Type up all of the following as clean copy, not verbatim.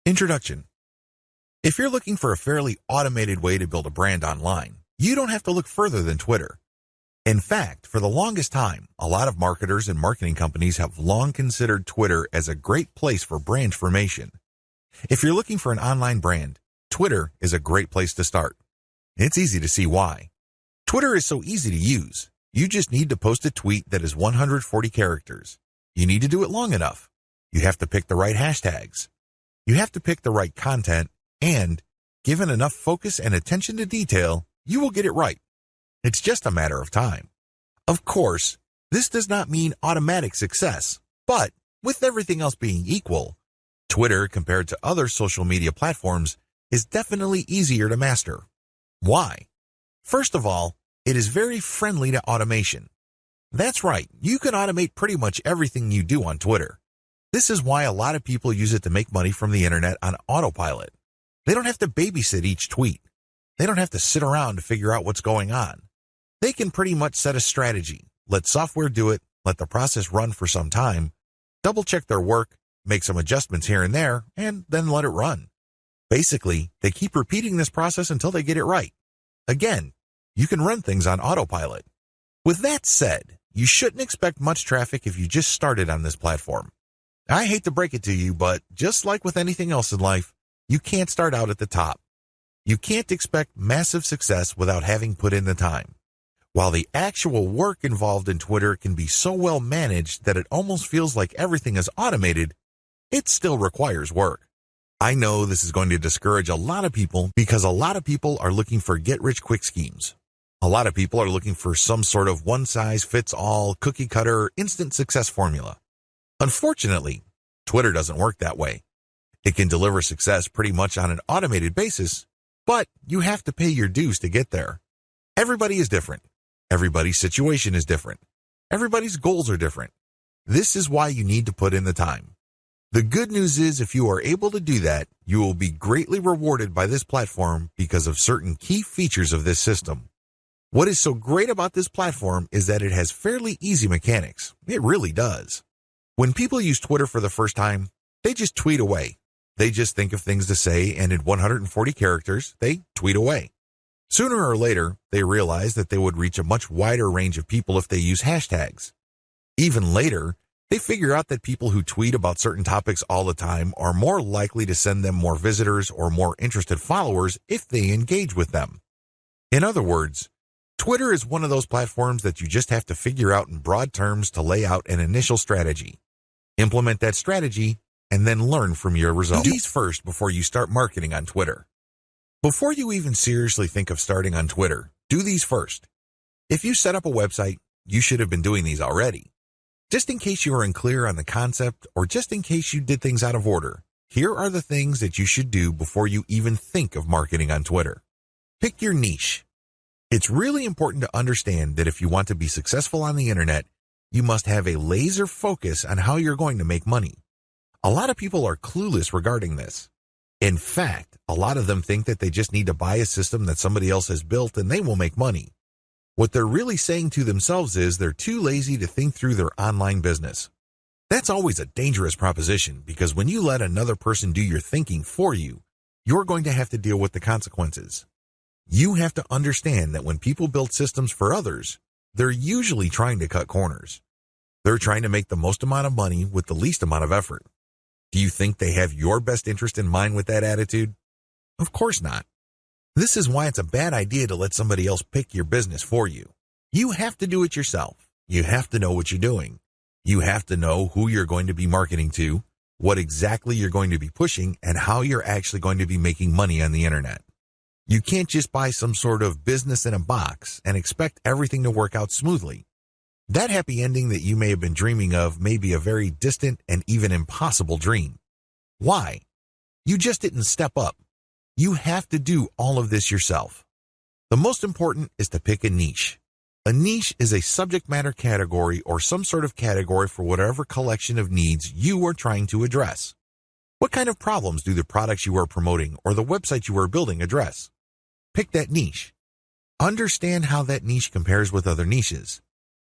Introduction. If you're looking for a fairly automated way to build a brand online, you don't have to look further than Twitter. In fact, for the longest time, a lot of marketers and marketing companies have long considered Twitter as a great place for brand formation. If you're looking for an online brand, Twitter is a great place to start. It's easy to see why. Twitter is so easy to use. You just need to post a tweet that is 140 characters. You need to do it long enough. You have to pick the right hashtags. You have to pick the right content, and given enough focus and attention to detail, you will get it right. It's just a matter of time. Of course, this does not mean automatic success, but with everything else being equal, Twitter compared to other social media platforms is definitely easier to master. Why? First of all, it is very friendly to automation. That's right, you can automate pretty much everything you do on Twitter. This is why a lot of people use it to make money from the internet on autopilot. They don't have to babysit each tweet. They don't have to sit around to figure out what's going on. They can pretty much set a strategy, let software do it, let the process run for some time, double-check their work, make some adjustments here and there, and then let it run. Basically, they keep repeating this process until they get it right. Again, you can run things on autopilot. With that said, you shouldn't expect much traffic if you just started on this platform. I hate to break it to you, but just like with anything else in life, you can't start out at the top. You can't expect massive success without having put in the time. While the actual work involved in Twitter can be so well managed that it almost feels like everything is automated, it still requires work. I know this is going to discourage a lot of people because a lot of people are looking for get-rich-quick schemes. A lot of people are looking for some sort of one-size-fits-all, cookie-cutter, instant success formula. Unfortunately, Twitter doesn't work that way. It can deliver success pretty much on an automated basis, but you have to pay your dues to get there. Everybody is different. Everybody's situation is different. Everybody's goals are different. This is why you need to put in the time. The good news is if you are able to do that, you will be greatly rewarded by this platform because of certain key features of this system. What is so great about this platform is that it has fairly easy mechanics. It really does. When people use Twitter for the first time, they just tweet away. They just think of things to say, and in 140 characters, they tweet away. Sooner or later, they realize that they would reach a much wider range of people if they use hashtags. Even later, they figure out that people who tweet about certain topics all the time are more likely to send them more visitors or more interested followers if they engage with them. In other words, Twitter is one of those platforms that you just have to figure out in broad terms to lay out an initial strategy. Implement that strategy, and then learn from your results. Do these first before you start marketing on Twitter. Before you even seriously think of starting on Twitter, do these first. If you set up a website, you should have been doing these already. Just in case you are unclear on the concept or just in case you did things out of order, here are the things that you should do before you even think of marketing on Twitter. Pick your niche. It's really important to understand that if you want to be successful on the internet, you must have a laser focus on how you're going to make money. A lot of people are clueless regarding this. In fact, a lot of them think that they just need to buy a system that somebody else has built and they will make money. What they're really saying to themselves is they're too lazy to think through their online business. That's always a dangerous proposition because when you let another person do your thinking for you, you're going to have to deal with the consequences. You have to understand that when people build systems for others, they're usually trying to cut corners. They're trying to make the most amount of money with the least amount of effort. Do you think they have your best interest in mind with that attitude? Of course not. This is why it's a bad idea to let somebody else pick your business for you. You have to do it yourself. You have to know what you're doing. You have to know who you're going to be marketing to, what exactly you're going to be pushing, and how you're actually going to be making money on the internet. You can't just buy some sort of business in a box and expect everything to work out smoothly. That happy ending that you may have been dreaming of may be a very distant and even impossible dream. Why? You just didn't step up. You have to do all of this yourself. The most important is to pick a niche. A niche is a subject matter category or some sort of category for whatever collection of needs you are trying to address. What kind of problems do the products you are promoting or the website you are building address? Pick that niche. Understand how that niche compares with other niches.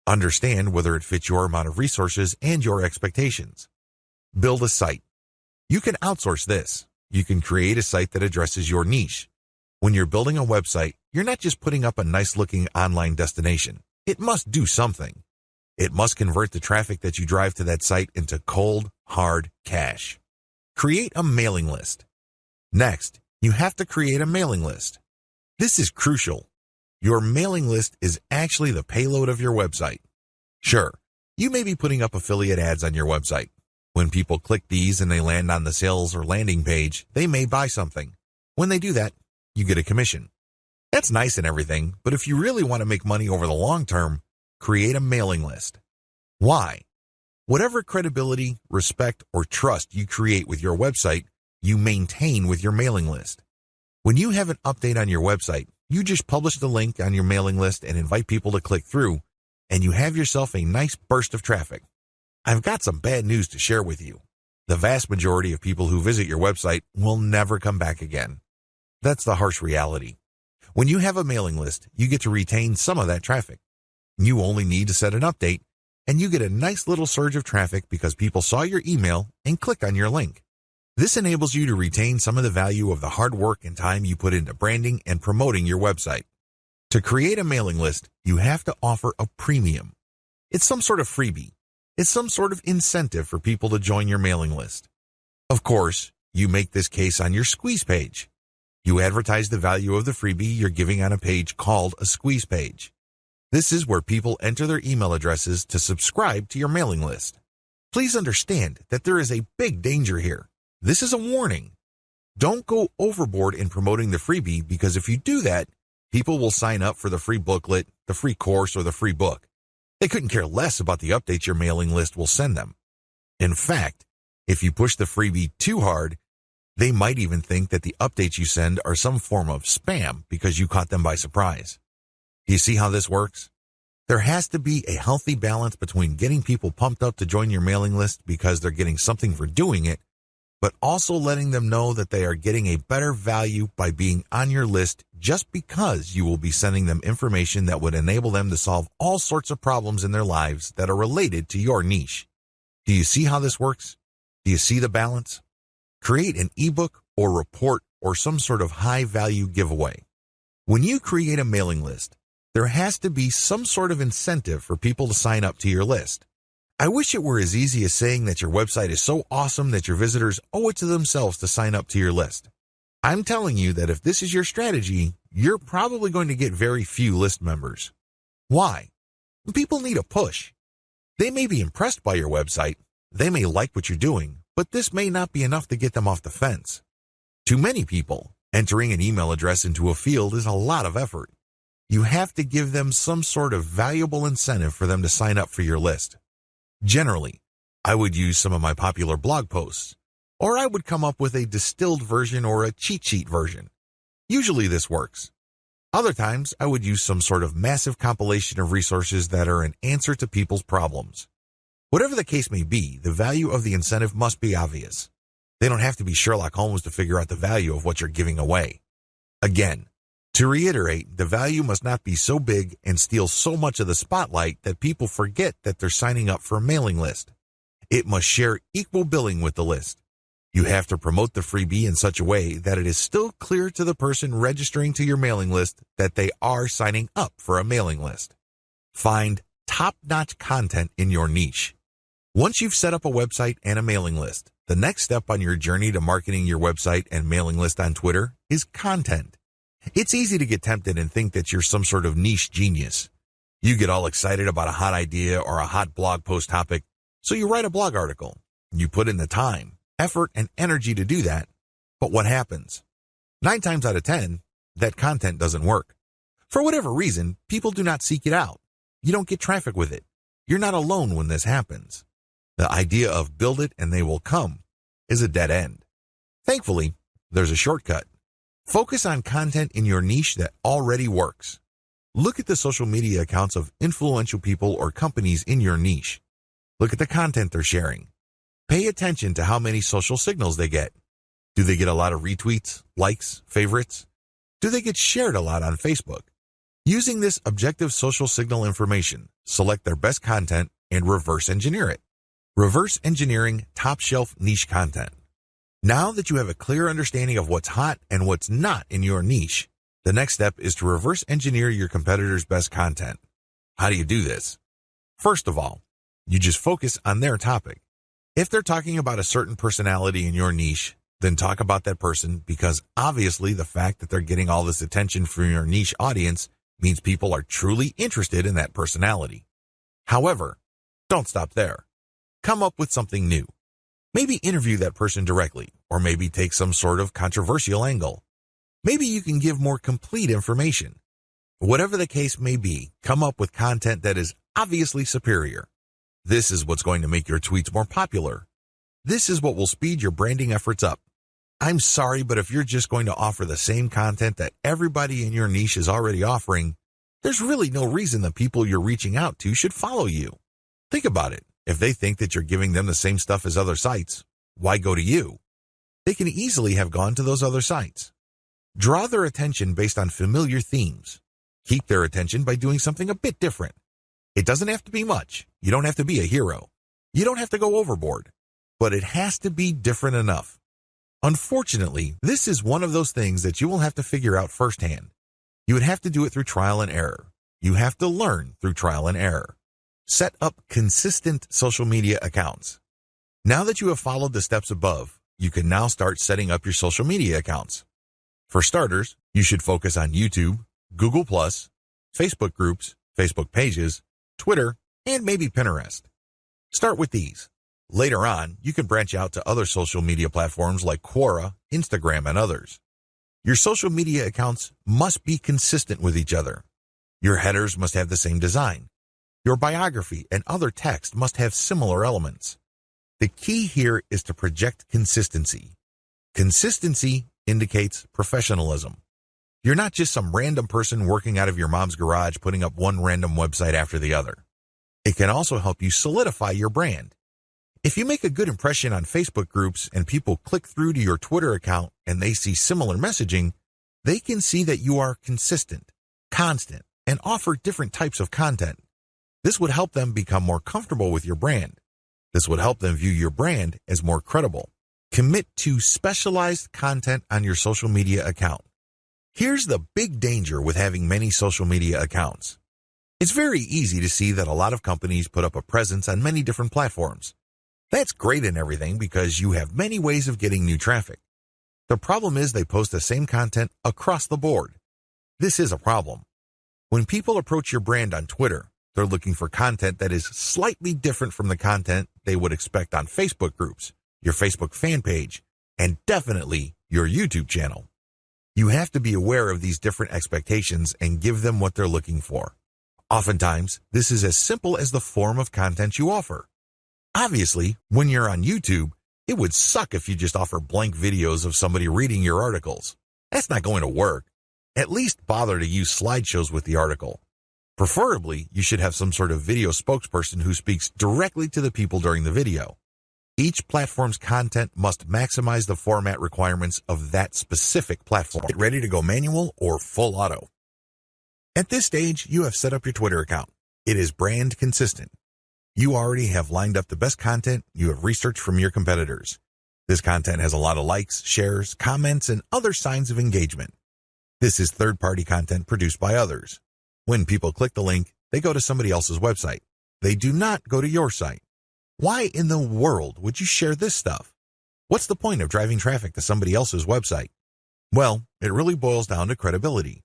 Understand whether it fits your amount of resources and your expectations. Build a site. You can outsource this. you can create a site that addresses your niche. When you're building a website, you're not just putting up a nice-looking online destination. It must do something. It must convert the traffic that you drive to that site into cold, hard cash. Create a mailing list. Next, you have to create a mailing list. This is crucial. Your mailing list is actually the payload of your website. Sure, you may be putting up affiliate ads on your website. When people click these and they land on the sales or landing page, they may buy something. When they do that, you get a commission. That's nice and everything, but if you really want to make money over the long term, create a mailing list. Why? Whatever credibility, respect, or trust you create with your website, you maintain with your mailing list. When you have an update on your website, you just publish the link on your mailing list and invite people to click through, and you have yourself a nice burst of traffic. I've got some bad news to share with you. The vast majority of people who visit your website will never come back again. That's the harsh reality. When you have a mailing list, you get to retain some of that traffic. You only need to set an update, and you get a nice little surge of traffic because people saw your email and clicked on your link. This enables you to retain some of the value of the hard work and time you put into branding and promoting your website. To create a mailing list, you have to offer a premium. It's some sort of freebie. It's some sort of incentive for people to join your mailing list. Of course, you make this case on your squeeze page. You advertise the value of the freebie you're giving on a page called a squeeze page. This is where people enter their email addresses to subscribe to your mailing list. Please understand that there is a big danger here. This is a warning. Don't go overboard in promoting the freebie because if you do that, people will sign up for the free booklet, the free course, or the free book. They couldn't care less about the updates your mailing list will send them. In fact, if you push the freebie too hard, they might even think that the updates you send are some form of spam because you caught them by surprise. Do you see how this works? There has to be a healthy balance between getting people pumped up to join your mailing list because they're getting something for doing it, but also letting them know that they are getting a better value by being on your list just because you will be sending them information that would enable them to solve all sorts of problems in their lives that are related to your niche. Do you see how this works? Do you see the balance? Create an ebook or report or some sort of high-value giveaway. When you create a mailing list, there has to be some sort of incentive for people to sign up to your list. I wish it were as easy as saying that your website is so awesome that your visitors owe it to themselves to sign up to your list. I'm telling you that if this is your strategy, you're probably going to get very few list members. Why? People need a push. They may be impressed by your website, they may like what you're doing, but this may not be enough to get them off the fence. To many people, entering an email address into a field is a lot of effort. You have to give them some sort of valuable incentive for them to sign up for your list. Generally, I would use some of my popular blog posts, or I would come up with a distilled version or a cheat sheet version. Usually this works. Other times, I would use some sort of massive compilation of resources that are an answer to people's problems. Whatever the case may be, the value of the incentive must be obvious. They don't have to be Sherlock Holmes to figure out the value of what you're giving away. Again, to reiterate, the value must not be so big and steal so much of the spotlight that people forget that they're signing up for a mailing list. It must share equal billing with the list. You have to promote the freebie in such a way that it is still clear to the person registering to your mailing list that they are signing up for a mailing list. Find top-notch content in your niche. Once you've set up a website and a mailing list, the next step on your journey to marketing your website and mailing list on Twitter is content. It's easy to get tempted and think that you're some sort of niche genius. You get all excited about a hot idea or a hot blog post topic, so you write a blog article. You put in the time, effort, and energy to do that, but what happens? 9 times out of 10, that content doesn't work. For whatever reason, people do not seek it out. You don't get traffic with it. You're not alone when this happens. The idea of build it and they will come is a dead end. Thankfully, there's a shortcut. Focus on content in your niche that already works. Look at the social media accounts of influential people or companies in your niche. Look at the content they're sharing. Pay attention to how many social signals they get. Do they get a lot of retweets, likes, favorites? Do they get shared a lot on Facebook? Using this objective social signal information, select their best content and reverse engineer it. Reverse engineering top-shelf niche content. Now that you have a clear understanding of what's hot and what's not in your niche, the next step is to reverse engineer your competitors' best content. How do you do this? First of all, you just focus on their topic. If they're talking about a certain personality in your niche, then talk about that person, because obviously the fact that they're getting all this attention from your niche audience means people are truly interested in that personality. However, don't stop there. Come up with something new. Maybe interview that person directly, or maybe take some sort of controversial angle. Maybe you can give more complete information. Whatever the case may be, come up with content that is obviously superior. This is what's going to make your tweets more popular. This is what will speed your branding efforts up. I'm sorry, but if you're just going to offer the same content that everybody in your niche is already offering, there's really no reason the people you're reaching out to should follow you. Think about it. If they think that you're giving them the same stuff as other sites, why go to you? They can easily have gone to those other sites. Draw their attention based on familiar themes. Keep their attention by doing something a bit different. It doesn't have to be much. You don't have to be a hero. You don't have to go overboard. But it has to be different enough. Unfortunately, this is one of those things that you will have to figure out firsthand. You would have to do it through trial and error. You have to learn through trial and error. Set up consistent social media accounts. Now that you have followed the steps above, you can now start setting up your social media accounts. For starters, you should focus on YouTube, Google+, Facebook groups, Facebook pages, Twitter, and maybe Pinterest. Start with these. Later on, you can branch out to other social media platforms like Quora, Instagram, and others. Your social media accounts must be consistent with each other. Your headers must have the same design. Your biography and other text must have similar elements. The key here is to project consistency. Consistency indicates professionalism. You're not just some random person working out of your mom's garage putting up one random website after the other. It can also help you solidify your brand. If you make a good impression on Facebook groups and people click through to your Twitter account and they see similar messaging, they can see that you are consistent, constant, and offer different types of content. This would help them become more comfortable with your brand. This would help them view your brand as more credible. Commit to specialized content on your social media account. Here's the big danger with having many social media accounts. It's very easy to see that a lot of companies put up a presence on many different platforms. That's great and everything because you have many ways of getting new traffic. The problem is they post the same content across the board. This is a problem. When people approach your brand on Twitter, they're looking for content that is slightly different from the content they would expect on Facebook groups, your Facebook fan page, and definitely your YouTube channel. You have to be aware of these different expectations and give them what they're looking for. Oftentimes, this is as simple as the form of content you offer. Obviously, when you're on YouTube, it would suck if you just offer blank videos of somebody reading your articles. That's not going to work. At least bother to use slideshows with the article. Preferably, you should have some sort of video spokesperson who speaks directly to the people during the video. Each platform's content must maximize the format requirements of that specific platform. Get ready to go manual or full auto. At this stage, you have set up your Twitter account. It is brand consistent. You already have lined up the best content you have researched from your competitors. This content has a lot of likes, shares, comments, and other signs of engagement. This is third-party content produced by others. When people click the link, they go to somebody else's website. They do not go to your site. Why in the world would you share this stuff? What's the point of driving traffic to somebody else's website? Well, it really boils down to credibility.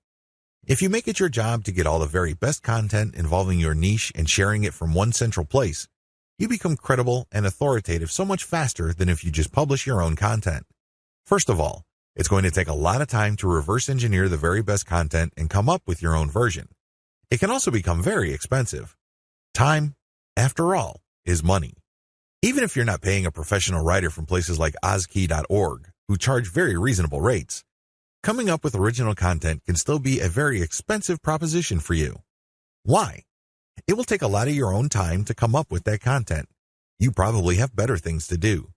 If you make it your job to get all the very best content involving your niche and sharing it from one central place, you become credible and authoritative so much faster than if you just publish your own content. First of all, it's going to take a lot of time to reverse engineer the very best content and come up with your own version. It can also become very expensive. Time, after all, is money. Even if you're not paying a professional writer from places like ozkey.org, who charge very reasonable rates, coming up with original content can still be a very expensive proposition for you. Why? It will take a lot of your own time to come up with that content. You probably have better things to do.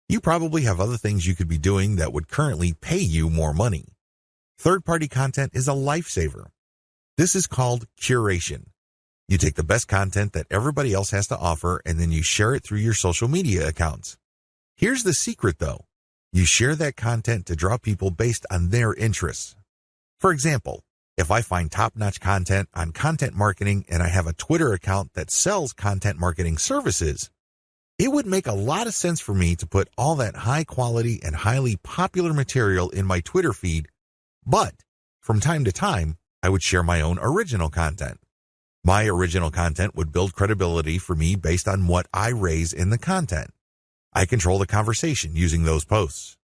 You probably have other things you could be doing that would currently pay you more money. Third-party content is a lifesaver. This is called curation. You take the best content that everybody else has to offer and then you share it through your social media accounts. Here's the secret though. You share that content to draw people based on their interests. For example, if I find top-notch content on content marketing and I have a Twitter account that sells content marketing services, it would make a lot of sense for me to put all that high-quality and highly popular material in my Twitter feed, but from time to time, I would share my own original content. My original content would build credibility for me based on what I raise in the content. I control the conversation using those posts.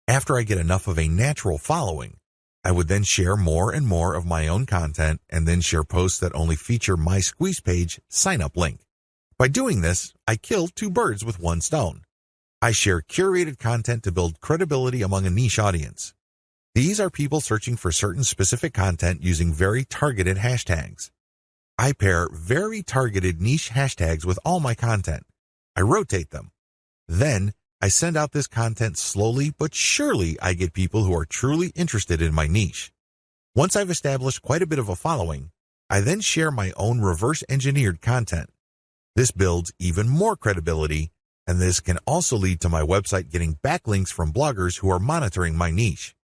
After I get enough of a natural following, I would then share more and more of my own content and then share posts that only feature my squeeze page sign-up link. By doing this, I kill two birds with one stone. I share curated content to build credibility among a niche audience. These are people searching for certain specific content using very targeted hashtags. I pair very targeted niche hashtags with all my content. I rotate them. Then, I send out this content slowly but surely. I get people who are truly interested in my niche. Once I've established quite a bit of a following, I then share my own reverse-engineered content. This builds even more credibility, and this can also lead to my website getting backlinks from bloggers who are monitoring my niche.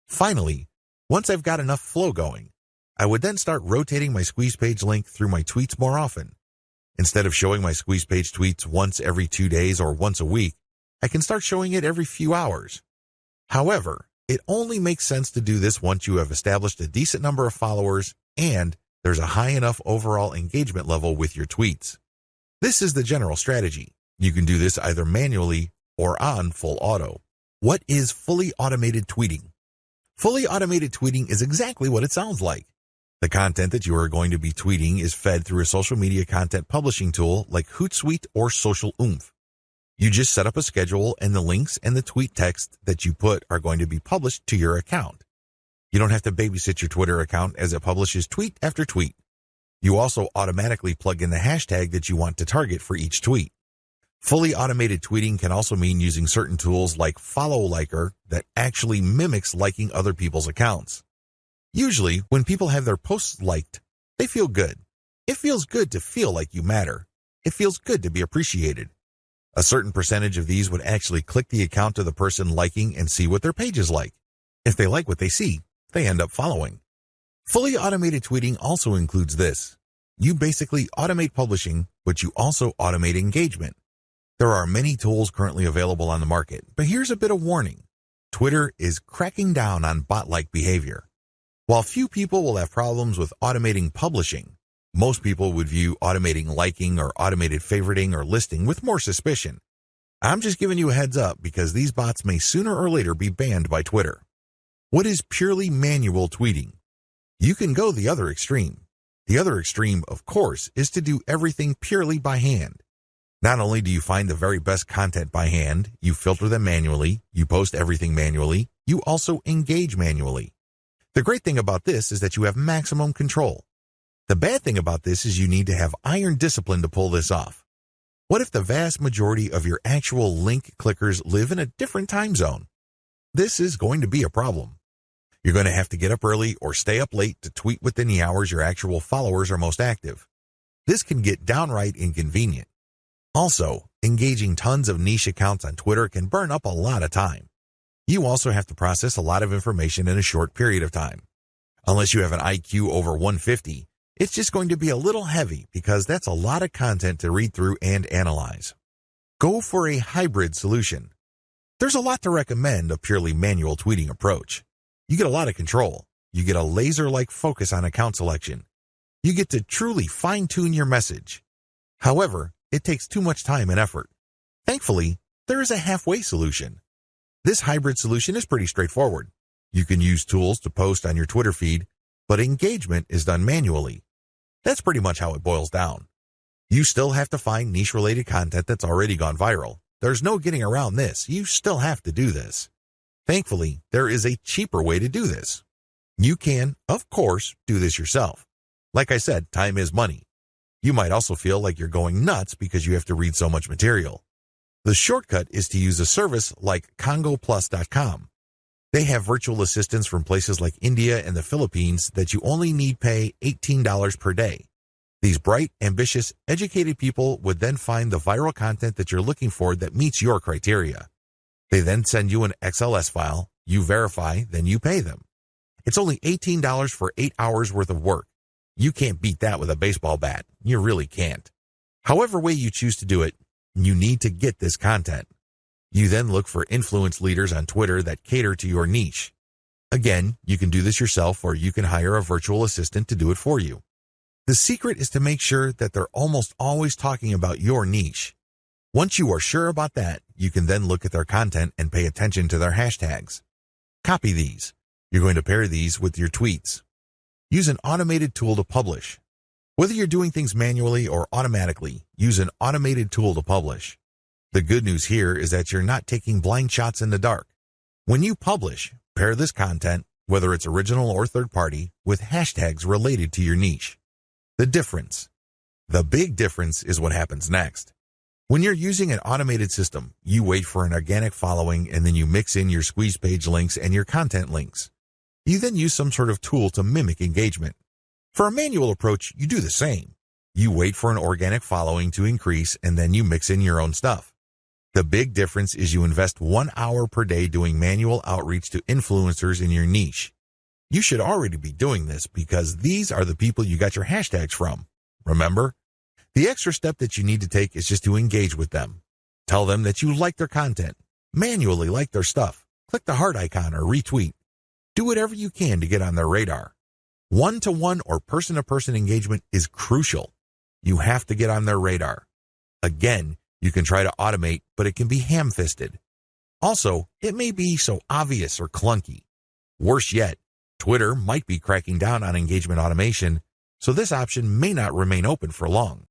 Finally, once I've got enough flow going, I would then start rotating my squeeze page link through my tweets more often. Instead of showing my squeeze page tweets once every 2 days or once a week, I can start showing it every few hours. However, it only makes sense to do this once you have established a decent number of followers and there's a high enough overall engagement level with your tweets. This is the general strategy. You can do this either manually or on full auto. What is fully automated tweeting? Fully automated tweeting is exactly what it sounds like. The content that you are going to be tweeting is fed through a social media content publishing tool like Hootsuite or Social Oomph. You just set up a schedule and the links and the tweet text that you put are going to be published to your account. You don't have to babysit your Twitter account as it publishes tweet after tweet. You also automatically plug in the hashtag that you want to target for each tweet. Fully automated tweeting can also mean using certain tools like Follow Liker that actually mimics liking other people's accounts. Usually, when people have their posts liked, they feel good. It feels good to feel like you matter. It feels good to be appreciated. A certain percentage of these would actually click the account of the person liking and see what their page is like. If they like what they see, they end up following. Fully automated tweeting also includes this. You basically automate publishing, but you also automate engagement. There are many tools currently available on the market, but here's a bit of warning. Twitter is cracking down on bot-like behavior. While few people will have problems with automating publishing, most people would view automating liking or automated favoriting or listing with more suspicion. I'm just giving you a heads up because these bots may sooner or later be banned by Twitter. What is purely manual tweeting? You can go the other extreme. The other extreme, of course, is to do everything purely by hand. Not only do you find the very best content by hand, you filter them manually, you post everything manually, you also engage manually. The great thing about this is that you have maximum control. The bad thing about this is you need to have iron discipline to pull this off. What if the vast majority of your actual link clickers live in a different time zone? This is going to be a problem. You're going to have to get up early or stay up late to tweet within the hours your actual followers are most active. This can get downright inconvenient. Also, engaging tons of niche accounts on Twitter can burn up a lot of time. You also have to process a lot of information in a short period of time. Unless you have an IQ over 150, it's just going to be a little heavy because that's a lot of content to read through and analyze. Go for a hybrid solution. There's a lot to recommend a purely manual tweeting approach. You get a lot of control. You get a laser-like focus on account selection. You get to truly fine-tune your message. However, it takes too much time and effort. Thankfully, there is a halfway solution. This hybrid solution is pretty straightforward. You can use tools to post on your Twitter feed, but engagement is done manually. That's pretty much how it boils down. You still have to find niche-related content that's already gone viral. There's no getting around this. You still have to do this. Thankfully, there is a cheaper way to do this. You can, of course, do this yourself. Like I said, time is money. You might also feel like you're going nuts because you have to read so much material. The shortcut is to use a service like congoplus.com. They have virtual assistants from places like India and the Philippines that you only need pay $18 per day. These bright, ambitious, educated people would then find the viral content that you're looking for that meets your criteria. They then send you an XLS file, you verify, then you pay them. It's only $18 for 8 hours worth of work. You can't beat that with a baseball bat. You really can't. However way you choose to do it, you need to get this content. You then look for influence leaders on Twitter that cater to your niche. Again, you can do this yourself or you can hire a virtual assistant to do it for you. The secret is to make sure that they're almost always talking about your niche. Once you are sure about that, you can then look at their content and pay attention to their hashtags. Copy these. You're going to pair these with your tweets. Use an automated tool to publish. Whether you're doing things manually or automatically, use an automated tool to publish. The good news here is that you're not taking blind shots in the dark. When you publish, pair this content, whether it's original or third party, with hashtags related to your niche. The big difference is what happens next. When you're using an automated system, you wait for an organic following and then you mix in your squeeze page links and your content links. You then use some sort of tool to mimic engagement. For a manual approach, you do the same. You wait for an organic following to increase and then you mix in your own stuff. The big difference is you invest 1 hour per day doing manual outreach to influencers in your niche. You should already be doing this because these are the people you got your hashtags from. Remember? The extra step that you need to take is just to engage with them. Tell them that you like their content. Manually like their stuff. Click the heart icon or retweet. Do whatever you can to get on their radar. One-to-one or person-to-person engagement is crucial. You have to get on their radar. Again, you can try to automate, but it can be ham-fisted. Also, it may be so obvious or clunky. Worse yet, Twitter might be cracking down on engagement automation, so this option may not remain open for long.